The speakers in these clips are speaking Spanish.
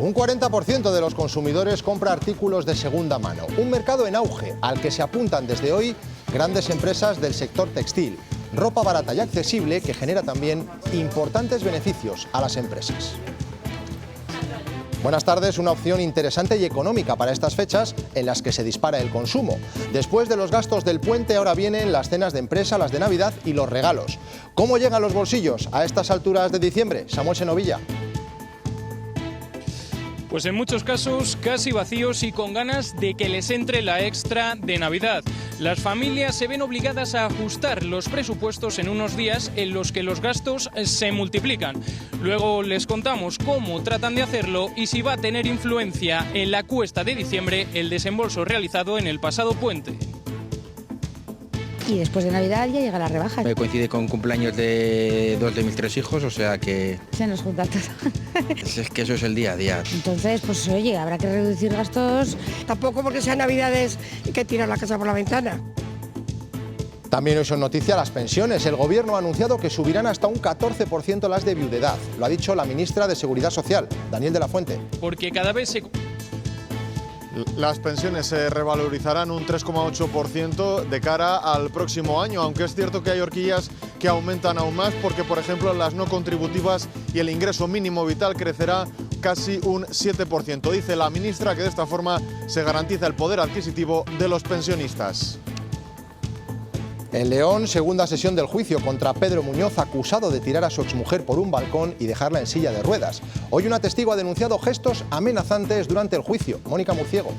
Un 40% de los consumidores compra artículos de segunda mano, un mercado en auge al que se apuntan desde hoy grandes empresas del sector textil. Ropa barata y accesible que genera también importantes beneficios a las empresas. Buenas tardes, una opción interesante y económica para estas fechas en las que se dispara el consumo. Después de los gastos del puente ahora vienen las cenas de empresa, las de Navidad y los regalos. ¿Cómo llegan los bolsillos a estas alturas de diciembre? Samuel Senovilla. Pues en muchos casos casi vacíos y con ganas de que les entre la extra de Navidad. Las familias se ven obligadas a ajustar los presupuestos en unos días en los que los gastos se multiplican. Luego les contamos cómo tratan de hacerlo y si va a tener influencia en la cuesta de diciembre el desembolso realizado en el pasado puente. Y después de Navidad ya llega la rebaja. Me coincide con cumpleaños de 2 de mis 3 hijos, o sea que... Se nos junta todo. Es que eso es el día a día. Entonces, pues oye, habrá que reducir gastos. Tampoco porque sean Navidades y que tirar la casa por la ventana. También hoy son noticia las pensiones. El Gobierno ha anunciado que subirán hasta un 14% las de viudedad. Lo ha dicho la ministra de Seguridad Social, Daniel de la Fuente. Porque cada vez se... Las pensiones se revalorizarán un 3,8% de cara al próximo año, aunque es cierto que hay horquillas que aumentan aún más porque, por ejemplo, las no contributivas y el ingreso mínimo vital crecerá casi un 7%. Dice la ministra que de esta forma se garantiza el poder adquisitivo de los pensionistas. En León, segunda sesión del juicio contra Pedro Muñoz, acusado de tirar a su exmujer por un balcón y dejarla en silla de ruedas. Hoy una testigo ha denunciado gestos amenazantes durante el juicio. Mónica Murciego.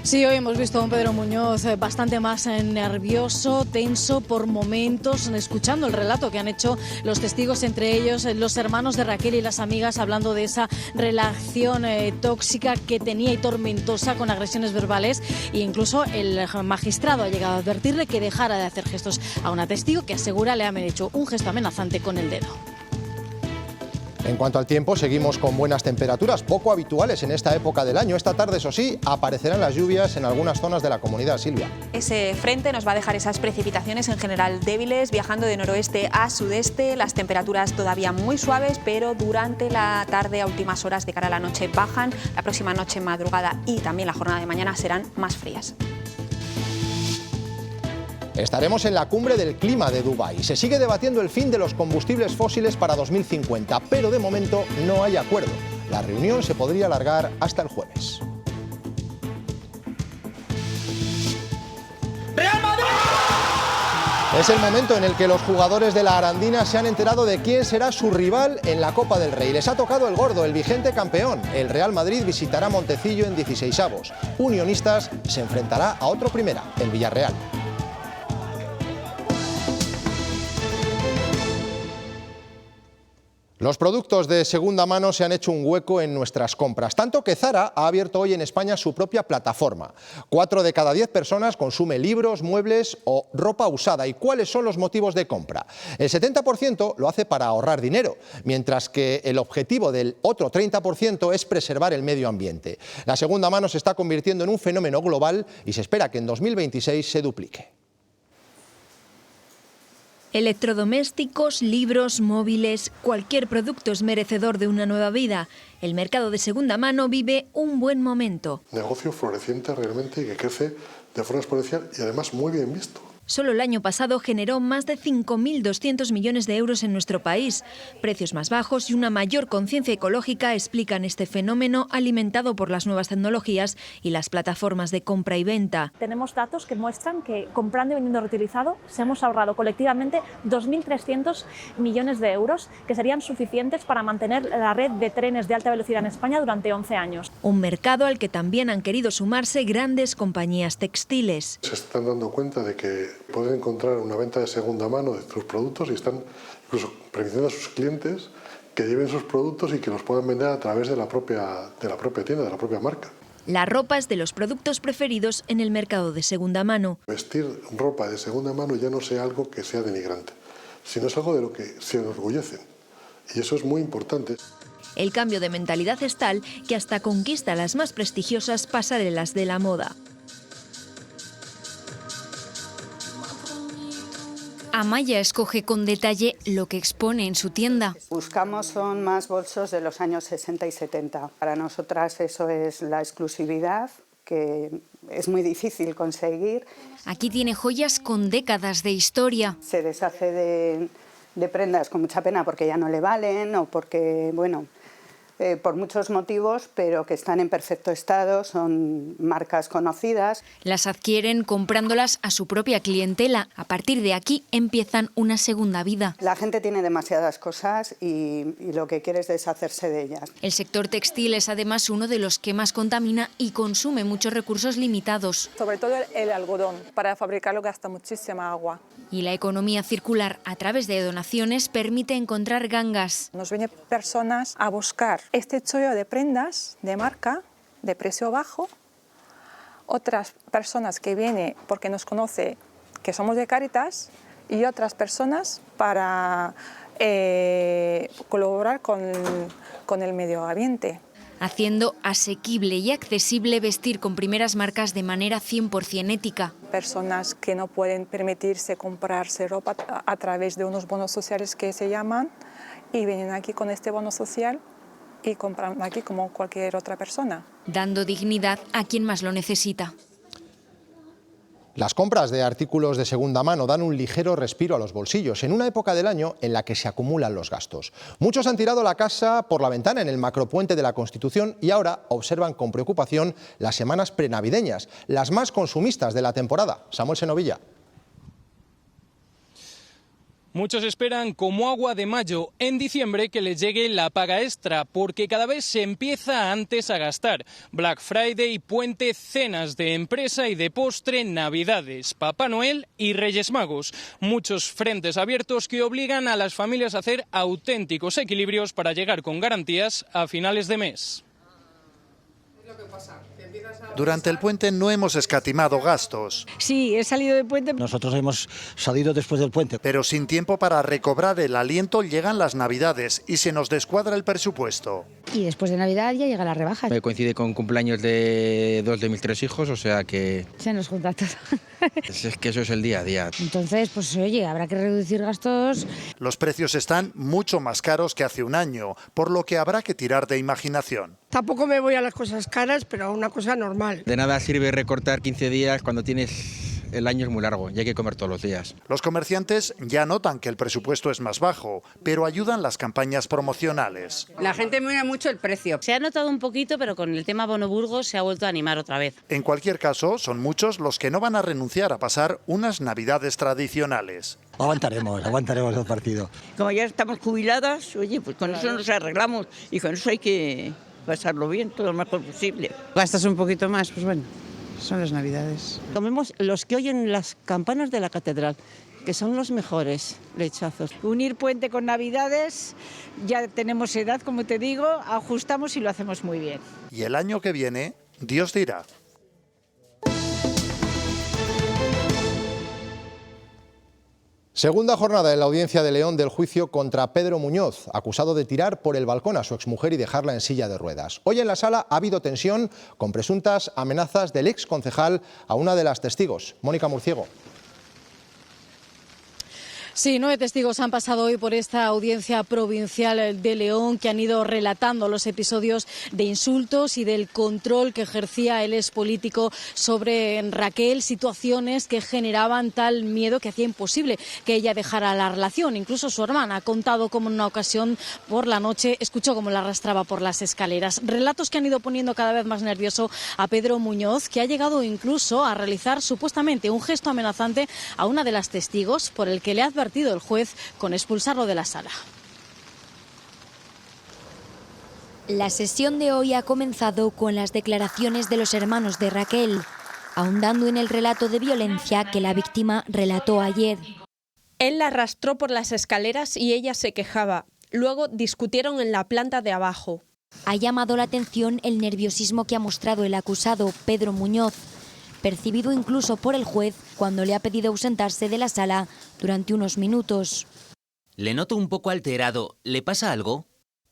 Sí, hoy hemos visto a un Pedro Muñoz bastante más nervioso, tenso por momentos, escuchando el relato que han hecho los testigos, entre ellos los hermanos de Raquel y las amigas, hablando de esa relación tóxica que tenía y tormentosa con agresiones verbales. E incluso el magistrado ha llegado a advertirle que dejara de hacer gestos a una testigo que asegura le han hecho un gesto amenazante con el dedo. En cuanto al tiempo, seguimos con buenas temperaturas, poco habituales en esta época del año. Esta tarde, eso sí, aparecerán las lluvias en algunas zonas de la comunidad. Silvia. Ese frente nos va a dejar esas precipitaciones en general débiles, viajando de noroeste a sudeste. Las temperaturas todavía muy suaves, pero durante la tarde, a últimas horas de cara a la noche, bajan. La próxima noche, madrugada y también la jornada de mañana serán más frías. Estaremos en la cumbre del clima de Dubái. Se sigue debatiendo el fin de los combustibles fósiles para 2050, pero de momento no hay acuerdo. La reunión se podría alargar hasta el jueves. ¡Real Madrid! Es el momento en el que los jugadores de la Arandina se han enterado de quién será su rival en la Copa del Rey. Les ha tocado el gordo, el vigente campeón. El Real Madrid visitará Montecillo en 16avos. Unionistas se enfrentará a otro primera, el Villarreal. Los productos de segunda mano se han hecho un hueco en nuestras compras, tanto que Zara ha abierto hoy en España su propia plataforma. 4 de cada 10 personas consume libros, muebles o ropa usada. ¿Y cuáles son los motivos de compra? El 70% lo hace para ahorrar dinero, mientras que el objetivo del otro 30% es preservar el medio ambiente. La segunda mano se está convirtiendo en un fenómeno global y se espera que en 2026 se duplique. Electrodomésticos, libros, móviles, cualquier producto es merecedor de una nueva vida. El mercado de segunda mano vive un buen momento. Negocio floreciente realmente y que crece de forma exponencial y además muy bien visto. Solo el año pasado generó más de 5.200 millones de euros en nuestro país. Precios más bajos y una mayor conciencia ecológica explican este fenómeno alimentado por las nuevas tecnologías y las plataformas de compra y venta. Tenemos datos que muestran que comprando y vendiendo reutilizado se hemos ahorrado colectivamente 2.300 millones de euros, que serían suficientes para mantener la red de trenes de alta velocidad en España durante 11 años. Un mercado al que también han querido sumarse grandes compañías textiles. Se están dando cuenta de que pueden encontrar una venta de segunda mano de sus productos y están incluso permitiendo a sus clientes que lleven sus productos y que los puedan vender a través de la propia tienda, de la propia marca. La ropa es de los productos preferidos en el mercado de segunda mano. Vestir ropa de segunda mano ya no sea algo que sea denigrante, sino es algo de lo que se enorgullecen. Y eso es muy importante. El cambio de mentalidad es tal que hasta conquista las más prestigiosas pasarelas de la moda. Amaya escoge con detalle lo que expone en su tienda. Buscamos son más bolsos de los años 60 y 70. Para nosotras eso es la exclusividad, que es muy difícil conseguir. Aquí tiene joyas con décadas de historia. Se deshace de prendas con mucha pena porque ya no le valen o porque, bueno, por muchos motivos, pero que están en perfecto estado, son marcas conocidas. Las adquieren comprándolas a su propia clientela. A partir de aquí empiezan una segunda vida. La gente tiene demasiadas cosas y lo que quiere es deshacerse de ellas. El sector textil es además uno de los que más contamina y consume muchos recursos limitados. Sobre todo el algodón, para fabricarlo gasta muchísima agua. Y la economía circular a través de donaciones permite encontrar gangas. Nos vienen personas a buscar este chollo de prendas de marca, de precio bajo. Otras personas que vienen porque nos conoce que somos de Cáritas y otras personas para colaborar con el medio ambiente. Haciendo asequible y accesible vestir con primeras marcas de manera 100% ética. Personas que no pueden permitirse comprarse ropa a través de unos bonos sociales que se llaman y vienen aquí con este bono social y compran aquí como cualquier otra persona. Dando dignidad a quien más lo necesita. Las compras de artículos de segunda mano dan un ligero respiro a los bolsillos en una época del año en la que se acumulan los gastos. Muchos han tirado la casa por la ventana en el macropuente de la Constitución y ahora observan con preocupación las semanas prenavideñas, las más consumistas de la temporada. Samuel Senovilla. Muchos esperan como agua de mayo en diciembre que les llegue la paga extra, porque cada vez se empieza antes a gastar. Black Friday, puente, cenas de empresa y de postre, Navidades, Papá Noel y Reyes Magos. Muchos frentes abiertos que obligan a las familias a hacer auténticos equilibrios para llegar con garantías a finales de mes. Durante el puente no hemos escatimado gastos. Sí, he salido de puente. Nosotros hemos salido después del puente. Pero sin tiempo para recobrar el aliento llegan las Navidades y se nos descuadra el presupuesto. Y después de Navidad ya llega la rebaja. Me coincide con cumpleaños de 2 de mis 3 hijos, o sea que... Se nos junta todo. Es que eso es el día a día. Entonces, pues oye, habrá que reducir gastos. Los precios están mucho más caros que hace un año, por lo que habrá que tirar de imaginación. Tampoco me voy a las cosas caras, pero a una cosa normal. De nada sirve recortar 15 días cuando tienes... El año es muy largo y hay que comer todos los días. Los comerciantes ya notan que el presupuesto es más bajo, pero ayudan las campañas promocionales. La gente mira mucho el precio. Se ha notado un poquito, pero con el tema Bono Burgos se ha vuelto a animar otra vez. En cualquier caso, son muchos los que no van a renunciar a pasar unas Navidades tradicionales. Aguantaremos el partido. Como ya estamos jubiladas, oye, pues con eso nos arreglamos y con eso hay que pasarlo bien, todo lo mejor posible. Gastas un poquito más, pues bueno. Son las Navidades. Comemos los que oyen las campanas de la catedral, que son los mejores lechazos. Unir puente con Navidades, ya tenemos edad, como te digo, ajustamos y lo hacemos muy bien. Y el año que viene, Dios dirá. Segunda jornada en la Audiencia de León del juicio contra Pedro Muñoz, acusado de tirar por el balcón a su exmujer y dejarla en silla de ruedas. Hoy en la sala ha habido tensión con presuntas amenazas del exconcejal a una de las testigos, Mónica Murciego. Sí, 9 testigos han pasado hoy por esta audiencia provincial de León, que han ido relatando los episodios de insultos y del control que ejercía el expolítico sobre Raquel, situaciones que generaban tal miedo que hacía imposible que ella dejara la relación. Incluso su hermana ha contado cómo en una ocasión por la noche escuchó cómo la arrastraba por las escaleras. Relatos que han ido poniendo cada vez más nervioso a Pedro Muñoz, que ha llegado incluso a realizar supuestamente un gesto amenazante a una de las testigos, por el que le ha advertido el juez con expulsarlo de la sala. La sesión de hoy ha comenzado con las declaraciones de los hermanos de Raquel, ahondando en el relato de violencia que la víctima relató ayer. Él la arrastró por las escaleras y ella se quejaba. Luego discutieron en la planta de abajo. Ha llamado la atención el nerviosismo que ha mostrado el acusado, Pedro Muñoz, percibido incluso por el juez cuando le ha pedido ausentarse de la sala durante unos minutos. Le noto un poco alterado. ¿Le pasa algo?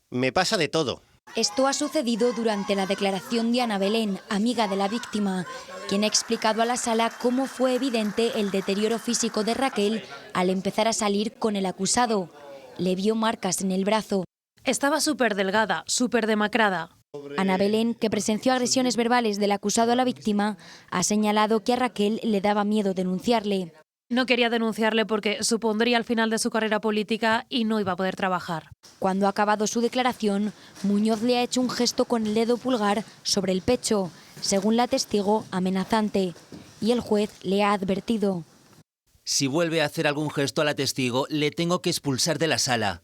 Me pasa de todo. Esto ha sucedido durante la declaración de Ana Belén, amiga de la víctima, quien ha explicado a la sala cómo fue evidente el deterioro físico de Raquel al empezar a salir con el acusado. Le vio marcas en el brazo. Estaba súper delgada, súper demacrada. Ana Belén, que presenció agresiones verbales del acusado a la víctima, ha señalado que a Raquel le daba miedo denunciarle. No quería denunciarle porque supondría el final de su carrera política y no iba a poder trabajar. Cuando ha acabado su declaración, Muñoz le ha hecho un gesto con el dedo pulgar sobre el pecho, según la testigo, amenazante, y el juez le ha advertido. Si vuelve a hacer algún gesto a la testigo, le tengo que expulsar de la sala.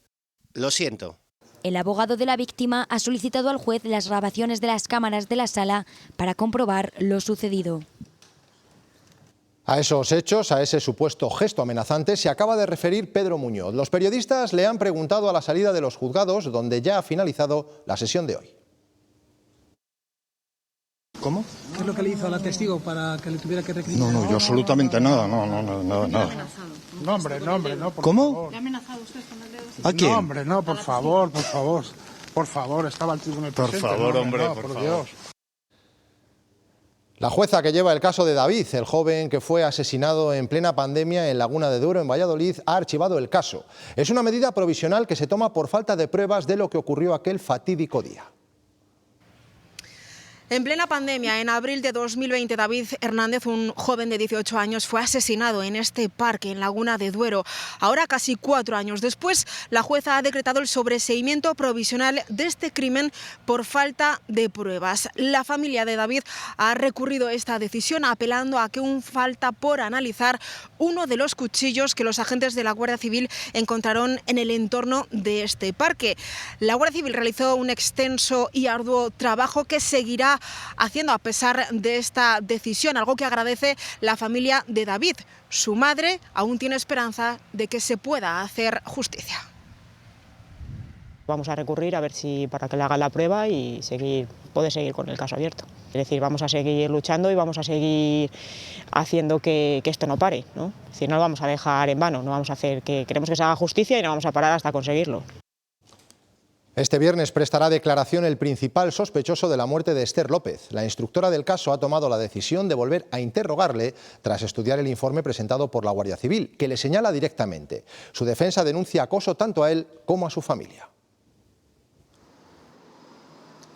Lo siento. El abogado de la víctima ha solicitado al juez las grabaciones de las cámaras de la sala para comprobar lo sucedido. A esos hechos, a ese supuesto gesto amenazante, se acaba de referir Pedro Muñoz. Los periodistas le han preguntado a la salida de los juzgados, donde ya ha finalizado la sesión de hoy. ¿Cómo? ¿Qué es lo que le hizo a la testigo para que le tuviera que recriminar? No, yo absolutamente nada, nada. No, hombre, no, por ¿Cómo? favor. ¿Le ha amenazado usted con el dedo? ¿A quién? No, hombre, no, por favor, estaba el tribunal presente. Por favor, hombre, por por favor. Dios. La jueza que lleva el caso de David, el joven que fue asesinado en plena pandemia en Laguna de Duero, en Valladolid, ha archivado el caso. Es una medida provisional que se toma por falta de pruebas de lo que ocurrió aquel fatídico día. En plena pandemia, en abril de 2020, David Hernández, un joven de 18 años, fue asesinado en este parque, en Laguna de Duero. Ahora, casi 4 años después, la jueza ha decretado el sobreseimiento provisional de este crimen por falta de pruebas. La familia de David ha recurrido esta decisión apelando a que aún falta por analizar uno de los cuchillos que los agentes de la Guardia Civil encontraron en el entorno de este parque. La Guardia Civil realizó un extenso y arduo trabajo que seguirá haciendo a pesar de esta decisión, algo que agradece la familia de David. Su madre aún tiene esperanza de que se pueda hacer justicia. Vamos a recurrir a ver si para que le hagan la prueba y poder seguir con el caso abierto. Es decir, vamos a seguir luchando y vamos a seguir haciendo que esto no pare, ¿no? Es decir, no lo vamos a dejar en vano, no vamos a hacer queremos que se haga justicia y no vamos a parar hasta conseguirlo. Este viernes prestará declaración el principal sospechoso de la muerte de Esther López. La instructora del caso ha tomado la decisión de volver a interrogarle tras estudiar el informe presentado por la Guardia Civil, que le señala directamente. Su defensa denuncia acoso tanto a él como a su familia.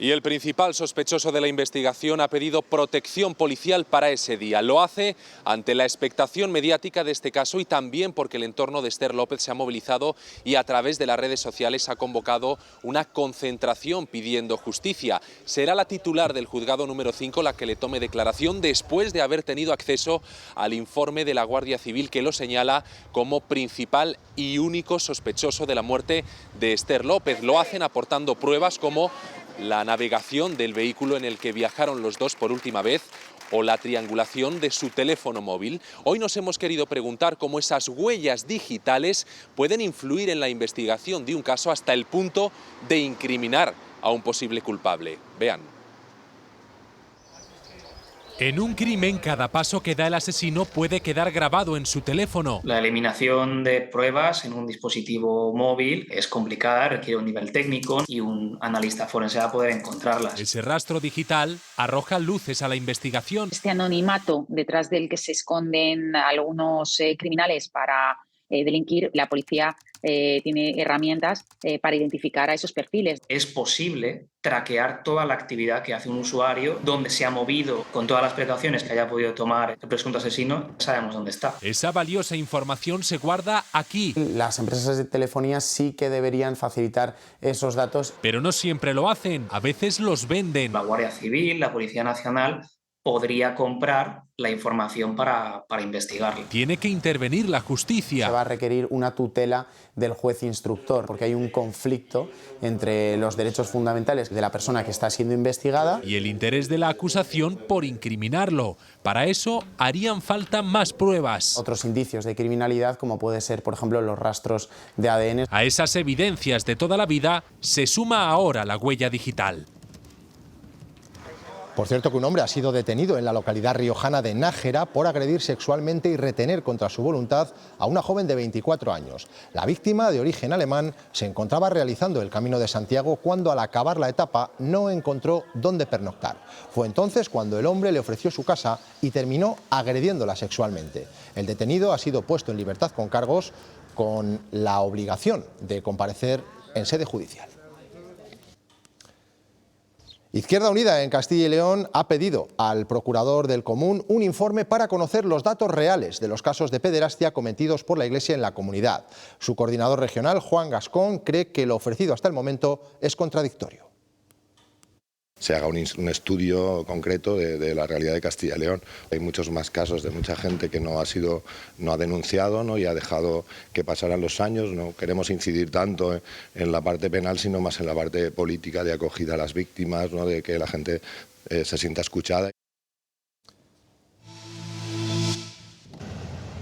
Y el principal sospechoso de la investigación ha pedido protección policial para ese día. Lo hace ante la expectación mediática de este caso y también porque el entorno de Esther López se ha movilizado y a través de las redes sociales ha convocado una concentración pidiendo justicia. Será la titular del juzgado número 5 la que le tome declaración después de haber tenido acceso al informe de la Guardia Civil que lo señala como principal y único sospechoso de la muerte de Esther López. Lo hacen aportando pruebas como la navegación del vehículo en el que viajaron los dos por última vez o la triangulación de su teléfono móvil. Hoy nos hemos querido preguntar cómo esas huellas digitales pueden influir en la investigación de un caso hasta el punto de incriminar a un posible culpable. Vean. En un crimen, cada paso que da el asesino puede quedar grabado en su teléfono. La eliminación de pruebas en un dispositivo móvil es complicada, requiere un nivel técnico y un analista forense va a poder encontrarlas. Ese rastro digital arroja luces a la investigación. Este anonimato detrás del que se esconden algunos criminales para delinquir, la policía tiene herramientas para identificar a esos perfiles. Es posible traquear toda la actividad que hace un usuario, dónde se ha movido, con todas las precauciones que haya podido tomar el presunto asesino, sabemos dónde está. Esa valiosa información se guarda aquí. Las empresas de telefonía sí que deberían facilitar esos datos. Pero no siempre lo hacen, a veces los venden. La Guardia Civil, la Policía Nacional podría comprar la información para investigarla. Tiene que intervenir la justicia. Se va a requerir una tutela del juez instructor, porque hay un conflicto entre los derechos fundamentales de la persona que está siendo investigada y el interés de la acusación por incriminarlo. Para eso harían falta más pruebas. Otros indicios de criminalidad, como puede ser, por ejemplo, los rastros de ADN. A esas evidencias de toda la vida se suma ahora la huella digital. Por cierto, que un hombre ha sido detenido en la localidad riojana de Nájera por agredir sexualmente y retener contra su voluntad a una joven de 24 años. La víctima, de origen alemán, se encontraba realizando el Camino de Santiago cuando, al acabar la etapa, no encontró dónde pernoctar. Fue entonces cuando el hombre le ofreció su casa y terminó agrediéndola sexualmente. El detenido ha sido puesto en libertad con cargos, con la obligación de comparecer en sede judicial. Izquierda Unida en Castilla y León ha pedido al procurador del Común un informe para conocer los datos reales de los casos de pederastia cometidos por la Iglesia en la comunidad. Su coordinador regional, Juan Gascón, cree que lo ofrecido hasta el momento es contradictorio. Se haga un estudio concreto de la realidad de Castilla y León. Hay muchos más casos de mucha gente que no ha denunciado, ¿no? Y ha dejado que pasaran los años. No queremos incidir tanto en la parte penal, sino más en la parte política de acogida a las víctimas, ¿no? De que la gente se sienta escuchada.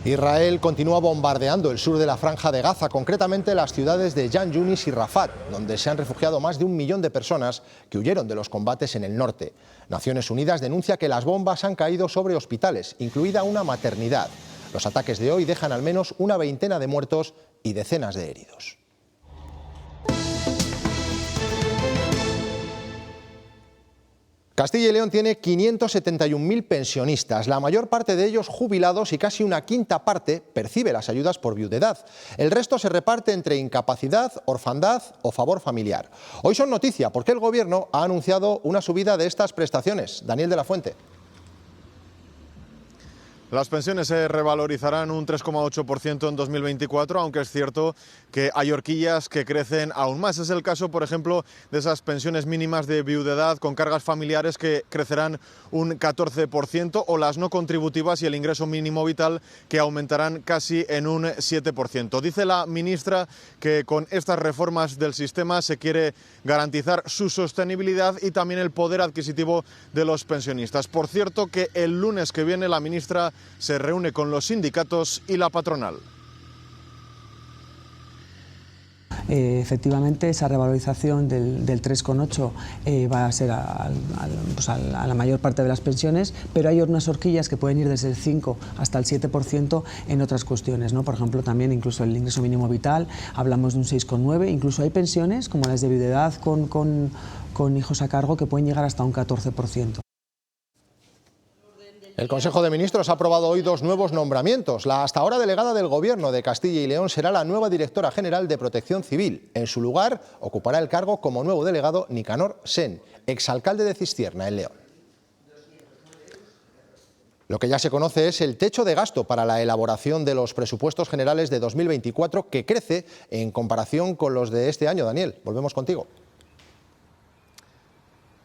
Israel continúa bombardeando el sur de la Franja de Gaza, concretamente las ciudades de Jan Yunis y Rafat, donde se han refugiado más de 1 millón de personas que huyeron de los combates en el norte. Naciones Unidas denuncia que las bombas han caído sobre hospitales, incluida una maternidad. Los ataques de hoy dejan al menos una veintena de muertos y decenas de heridos. Castilla y León tiene 571.000 pensionistas, la mayor parte de ellos jubilados, y casi una quinta parte percibe las ayudas por viudedad. El resto se reparte entre incapacidad, orfandad o favor familiar. Hoy son noticia porque el Gobierno ha anunciado una subida de estas prestaciones. Daniel de la Fuente. Las pensiones se revalorizarán un 3,8% en 2024, aunque es cierto que hay horquillas que crecen aún más. Es el caso, por ejemplo, de esas pensiones mínimas de viudedad con cargas familiares que crecerán un 14%, o las no contributivas y el ingreso mínimo vital, que aumentarán casi en un 7%. Dice la ministra que con estas reformas del sistema se quiere garantizar su sostenibilidad y también el poder adquisitivo de los pensionistas. Por cierto, que el lunes que viene la ministra se reúne con los sindicatos y la patronal. Efectivamente, esa revalorización del 3,8 va a ser a la mayor parte de las pensiones, pero hay unas horquillas que pueden ir desde el 5 hasta el 7% en otras cuestiones, ¿no? Por ejemplo, también incluso el ingreso mínimo vital, hablamos de un 6,9, incluso hay pensiones como las de viudedad con hijos a cargo que pueden llegar hasta un 14%. El Consejo de Ministros ha aprobado hoy 2 nuevos nombramientos. La hasta ahora delegada del Gobierno de Castilla y León será la nueva directora general de Protección Civil. En su lugar ocupará el cargo como nuevo delegado Nicanor Sen, exalcalde de Cistierna, en León. Lo que ya se conoce es el techo de gasto para la elaboración de los presupuestos generales de 2024, que crece en comparación con los de este año. Daniel, volvemos contigo.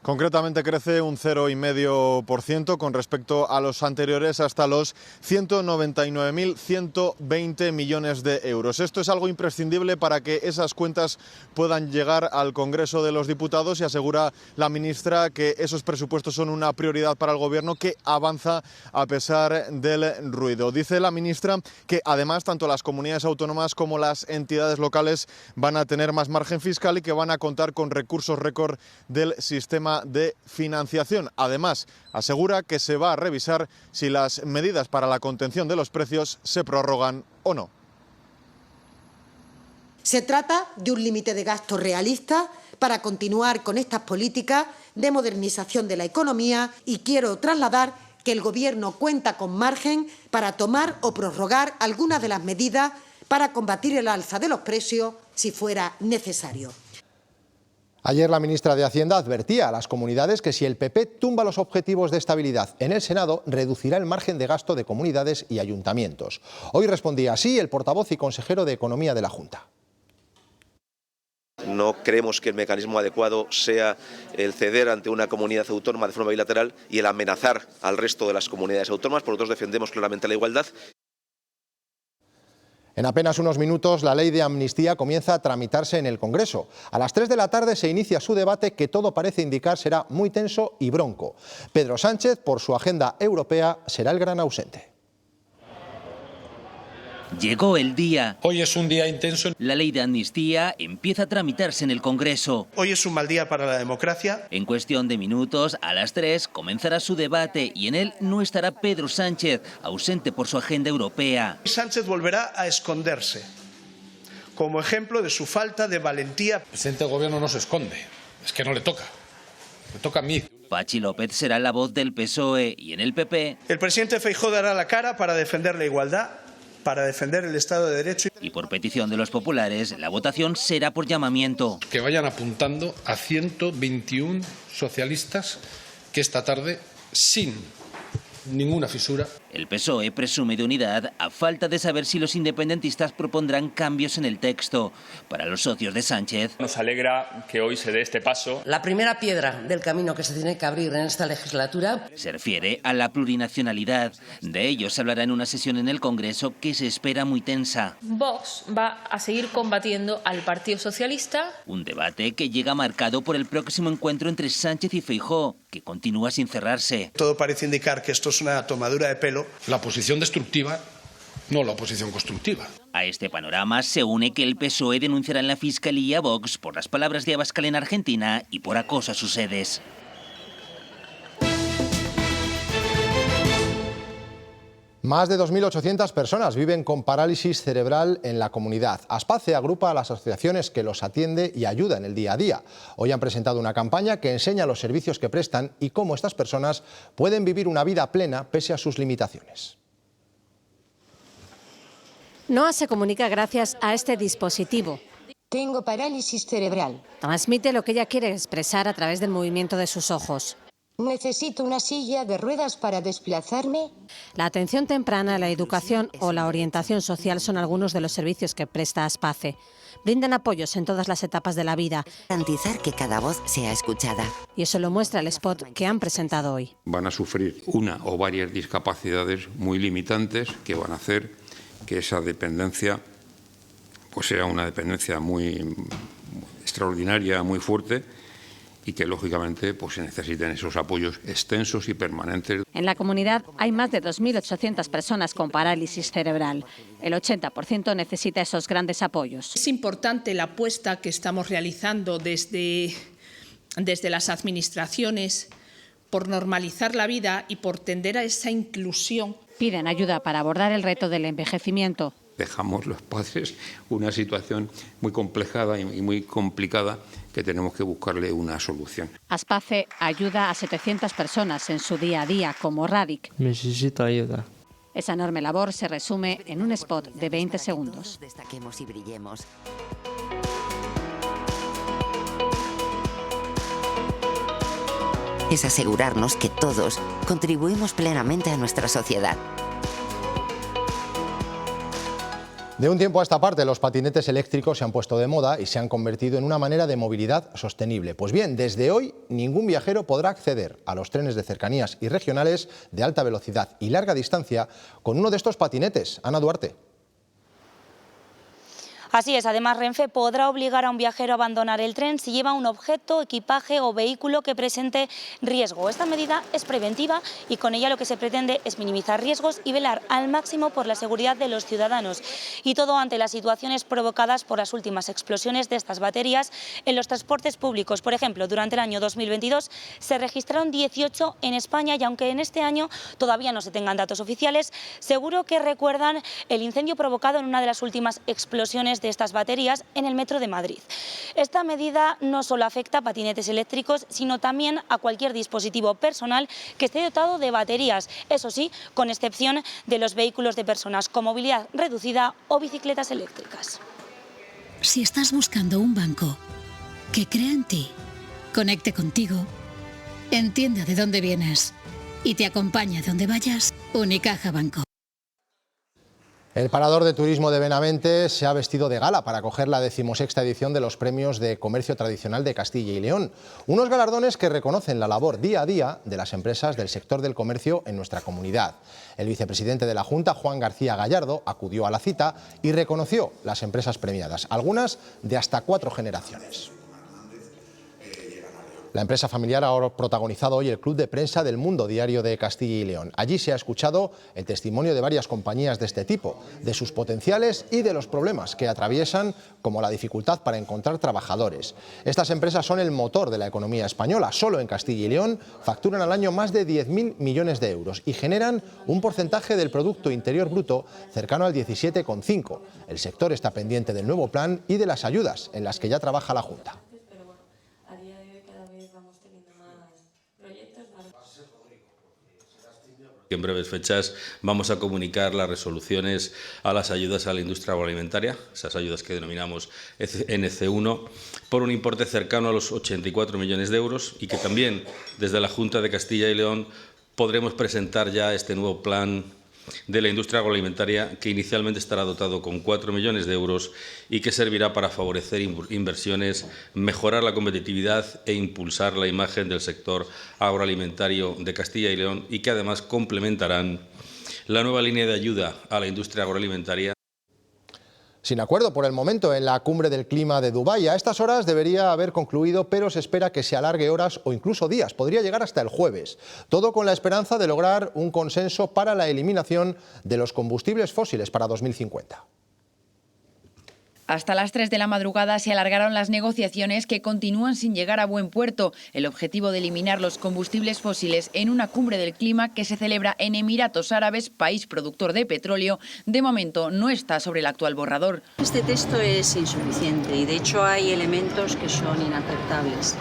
Concretamente crece un 0,5% con respecto a los anteriores, hasta los 199.120 millones de euros. Esto es algo imprescindible para que esas cuentas puedan llegar al Congreso de los Diputados, y asegura la ministra que esos presupuestos son una prioridad para el Gobierno, que avanza a pesar del ruido. Dice la ministra que además tanto las comunidades autónomas como las entidades locales van a tener más margen fiscal y que van a contar con recursos récord del sistema de financiación. Además, asegura que se va a revisar si las medidas para la contención de los precios se prorrogan o no. Se trata de un límite de gasto realista para continuar con estas políticas de modernización de la economía, y quiero trasladar que el Gobierno cuenta con margen para tomar o prorrogar algunas de las medidas para combatir el alza de los precios si fuera necesario. Ayer la ministra de Hacienda advertía a las comunidades que si el PP tumba los objetivos de estabilidad en el Senado, reducirá el margen de gasto de comunidades y ayuntamientos. Hoy respondía así el portavoz y consejero de Economía de la Junta. No creemos que el mecanismo adecuado sea el ceder ante una comunidad autónoma de forma bilateral y el amenazar al resto de las comunidades autónomas. Por lo tanto, defendemos claramente la igualdad. En apenas unos minutos, la ley de amnistía comienza a tramitarse en el Congreso. A las 3 de la tarde se inicia su debate, que todo parece indicar será muy tenso y bronco. Pedro Sánchez, por su agenda europea, será el gran ausente. Llegó el día. Hoy es un día intenso. La ley de amnistía empieza a tramitarse en el Congreso. Hoy es un mal día para la democracia. En cuestión de minutos, a las 3, comenzará su debate y en él no estará Pedro Sánchez, ausente por su agenda europea. Sánchez volverá a esconderse, como ejemplo de su falta de valentía. El presidente del gobierno no se esconde, es que no le toca a mí. Pachi López será la voz del PSOE y en el PP. El presidente Feijóo dará la cara para defender la igualdad, para defender el Estado de Derecho. Y por petición de los populares, la votación será por llamamiento. Que vayan apuntando a 121 socialistas que esta tarde, sin ninguna fisura. El PSOE presume de unidad a falta de saber si los independentistas propondrán cambios en el texto. Para los socios de Sánchez, nos alegra que hoy se dé este paso. La primera piedra del camino que se tiene que abrir en esta legislatura se refiere a la plurinacionalidad. De ello se hablará en una sesión en el Congreso que se espera muy tensa. Vox va a seguir combatiendo al Partido Socialista. Un debate que llega marcado por el próximo encuentro entre Sánchez y Feijóo, que continúa sin cerrarse. Todo parece indicar que esto es una tomadura de pelo. La posición destructiva, no la oposición constructiva. A este panorama se une que el PSOE denunciará en la Fiscalía a Vox por las palabras de Abascal en Argentina y por acoso a sus sedes. Más de 2.800 personas viven con parálisis cerebral en la comunidad. Aspace agrupa a las asociaciones que los atiende y ayuda en el día a día. Hoy han presentado una campaña que enseña los servicios que prestan y cómo estas personas pueden vivir una vida plena pese a sus limitaciones. Noa se comunica gracias a este dispositivo. Tengo parálisis cerebral. Transmite lo que ella quiere expresar a través del movimiento de sus ojos. Necesito una silla de ruedas para desplazarme. La atención temprana, la educación o la orientación social son algunos de los servicios que presta Aspace. Brindan apoyos en todas las etapas de la vida. Garantizar que cada voz sea escuchada. Y eso lo muestra el spot que han presentado hoy. Van a sufrir una o varias discapacidades muy limitantes que van a hacer que esa dependencia pues sea una dependencia muy extraordinaria, muy fuerte, y que lógicamente pues se necesiten esos apoyos extensos y permanentes. En la comunidad hay más de 2.800 personas con parálisis cerebral. El 80% necesita esos grandes apoyos. Es importante la apuesta que estamos realizando desde las administraciones por normalizar la vida y por tender a esa inclusión. Piden ayuda para abordar el reto del envejecimiento. Dejamos los padres una situación muy compleja y muy complicada que tenemos que buscarle una solución. Aspace ayuda a 700 personas en su día a día, como Radik. Necesito ayuda. Esa enorme labor se resume en un spot de 20 segundos. Destaquemos y brillemos. Es asegurarnos que todos contribuimos plenamente a nuestra sociedad. De un tiempo a esta parte, los patinetes eléctricos se han puesto de moda y se han convertido en una manera de movilidad sostenible. Pues bien, desde hoy ningún viajero podrá acceder a los trenes de cercanías y regionales de alta velocidad y larga distancia con uno de estos patinetes. Ana Duarte. Así es, además Renfe podrá obligar a un viajero a abandonar el tren si lleva un objeto, equipaje o vehículo que presente riesgo. Esta medida es preventiva y con ella lo que se pretende es minimizar riesgos y velar al máximo por la seguridad de los ciudadanos. Y todo ante las situaciones provocadas por las últimas explosiones de estas baterías en los transportes públicos. Por ejemplo, durante el año 2022 se registraron 18 en España y aunque en este año todavía no se tengan datos oficiales, seguro que recuerdan el incendio provocado en una de las últimas explosiones de estas baterías en el metro de Madrid. Esta medida no solo afecta a patinetes eléctricos, sino también a cualquier dispositivo personal que esté dotado de baterías, eso sí, con excepción de los vehículos de personas con movilidad reducida o bicicletas eléctricas. Si estás buscando un banco que crea en ti, conecte contigo, entienda de dónde vienes y te acompaña donde vayas, Unicaja Banco. El Parador de Turismo de Benavente se ha vestido de gala para acoger la 16ª edición de los Premios de Comercio Tradicional de Castilla y León. Unos galardones que reconocen la labor día a día de las empresas del sector del comercio en nuestra comunidad. El vicepresidente de la Junta, Juan García Gallardo, acudió a la cita y reconoció las empresas premiadas, algunas de hasta 4 generaciones. La empresa familiar ha protagonizado hoy el Club de Prensa del Mundo Diario de Castilla y León. Allí se ha escuchado el testimonio de varias compañías de este tipo, de sus potenciales y de los problemas que atraviesan, como la dificultad para encontrar trabajadores. Estas empresas son el motor de la economía española. Solo en Castilla y León facturan al año más de 10.000 millones de euros y generan un porcentaje del Producto Interior Bruto cercano al 17,5%. El sector está pendiente del nuevo plan y de las ayudas en las que ya trabaja la Junta. En breves fechas vamos a comunicar las resoluciones a las ayudas a la industria agroalimentaria, esas ayudas que denominamos NC1, por un importe cercano a los 84 millones de euros y que también desde la Junta de Castilla y León podremos presentar ya este nuevo plan de la industria agroalimentaria, que inicialmente estará dotado con 4 millones de euros y que servirá para favorecer inversiones, mejorar la competitividad e impulsar la imagen del sector agroalimentario de Castilla y León, y que además complementarán la nueva línea de ayuda a la industria agroalimentaria. Sin acuerdo por el momento en la cumbre del clima de Dubái. A estas horas debería haber concluido, pero se espera que se alargue horas o incluso días. Podría llegar hasta el jueves. Todo con la esperanza de lograr un consenso para la eliminación de los combustibles fósiles para 2050. Hasta las 3 de la madrugada se alargaron las negociaciones, que continúan sin llegar a buen puerto. El objetivo de eliminar los combustibles fósiles en una cumbre del clima que se celebra en Emiratos Árabes, país productor de petróleo, de momento no está sobre el actual borrador. Este texto es insuficiente y de hecho hay elementos que son inaceptables.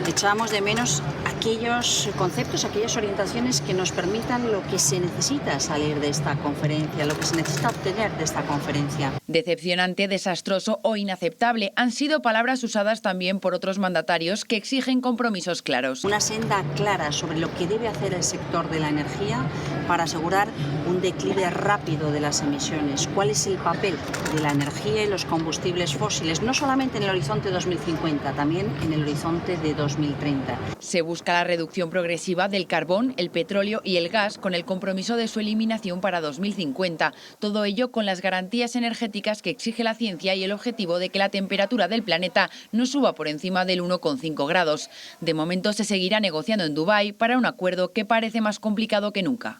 Echamos de menos aquellos conceptos, aquellas orientaciones que nos permitan lo que se necesita salir de esta conferencia, lo que se necesita obtener de esta conferencia. Decepcionante, desastroso o inaceptable han sido palabras usadas también por otros mandatarios que exigen compromisos claros. Una senda clara sobre lo que debe hacer el sector de la energía para asegurar un declive rápido de las emisiones. ¿Cuál es el papel de la energía y los combustibles fósiles, no solamente en el horizonte 2050, también en el horizonte de 2030? Se busca la reducción progresiva del carbón, el petróleo y el gas, con el compromiso de su eliminación para 2050. Todo ello con las garantías energéticas que exige la ciencia y el objetivo de que la temperatura del planeta no suba por encima del 1,5 grados. De momento se seguirá negociando en Dubái para un acuerdo que parece más complicado que nunca.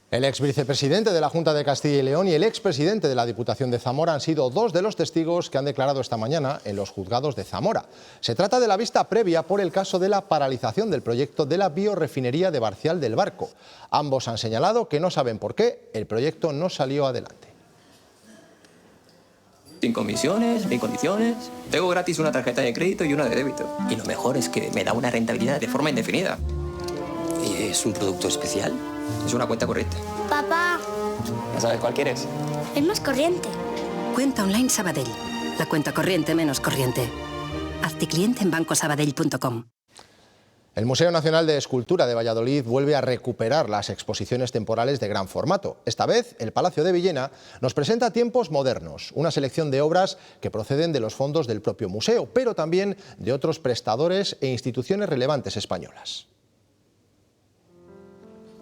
El ex vicepresidente de la Junta de Castilla y León y el expresidente de la Diputación de Zamora han sido dos de los testigos que han declarado esta mañana en los juzgados de Zamora. Se trata de la vista previa por el caso de la paralización del proyecto de la biorefinería de Barcial del Barco. Ambos han señalado que no saben por qué el proyecto no salió adelante. Sin comisiones, sin condiciones. Tengo gratis una tarjeta de crédito y una de débito. Y lo mejor es que me da una rentabilidad de forma indefinida. ¿Y es un producto especial? Es una cuenta corriente. Papá. ¿Ya sabes cuál quieres? Es más corriente. Cuenta online Sabadell. La cuenta corriente menos corriente. Hazte cliente en bancosabadell.com. El Museo Nacional de Escultura de Valladolid vuelve a recuperar las exposiciones temporales de gran formato. Esta vez, el Palacio de Villena nos presenta Tiempos Modernos, una selección de obras que proceden de los fondos del propio museo, pero también de otros prestadores e instituciones relevantes españolas.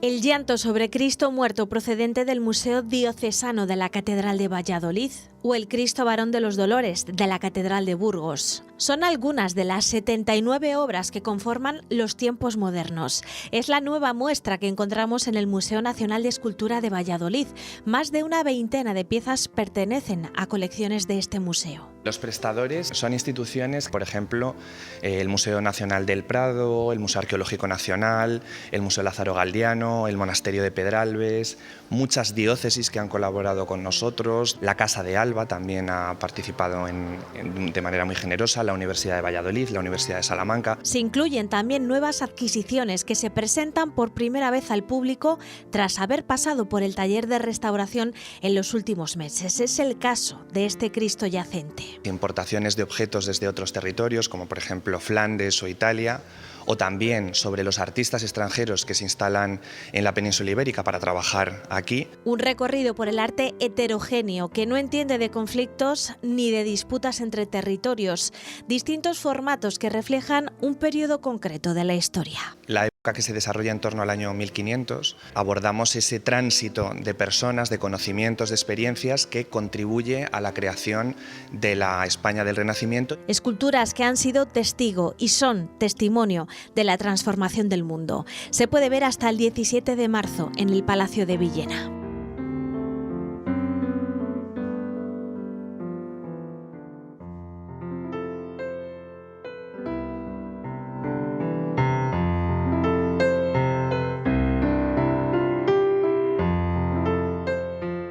El llanto sobre Cristo muerto procedente del Museo Diocesano de la Catedral de Valladolid o el Cristo Varón de los Dolores de la Catedral de Burgos. Son algunas de las 79 obras que conforman los Tiempos Modernos. Es la nueva muestra que encontramos en el Museo Nacional de Escultura de Valladolid. Más de una veintena de piezas pertenecen a colecciones de este museo. Los prestadores son instituciones, por ejemplo, el Museo Nacional del Prado, el Museo Arqueológico Nacional, el Museo Lázaro Galdiano, el Monasterio de Pedralbes, muchas diócesis que han colaborado con nosotros, la Casa de Alba también ha participado de manera muy generosa, la Universidad de Valladolid, la Universidad de Salamanca. Se incluyen también nuevas adquisiciones que se presentan por primera vez al público tras haber pasado por el taller de restauración en los últimos meses. Es el caso de este Cristo yacente. Importaciones de objetos desde otros territorios, como por ejemplo Flandes o Italia, o también sobre los artistas extranjeros que se instalan en la península ibérica para trabajar aquí. Un recorrido por el arte heterogéneo que no entiende de conflictos ni de disputas entre territorios, distintos formatos que reflejan un periodo concreto de la historia. que se desarrolla en torno al año 1500, abordamos ese tránsito de personas, de conocimientos, de experiencias que contribuye a la creación de la España del Renacimiento. Esculturas que han sido testigo y son testimonio de la transformación del mundo. Se puede ver hasta el 17 de marzo en el Palacio de Villena.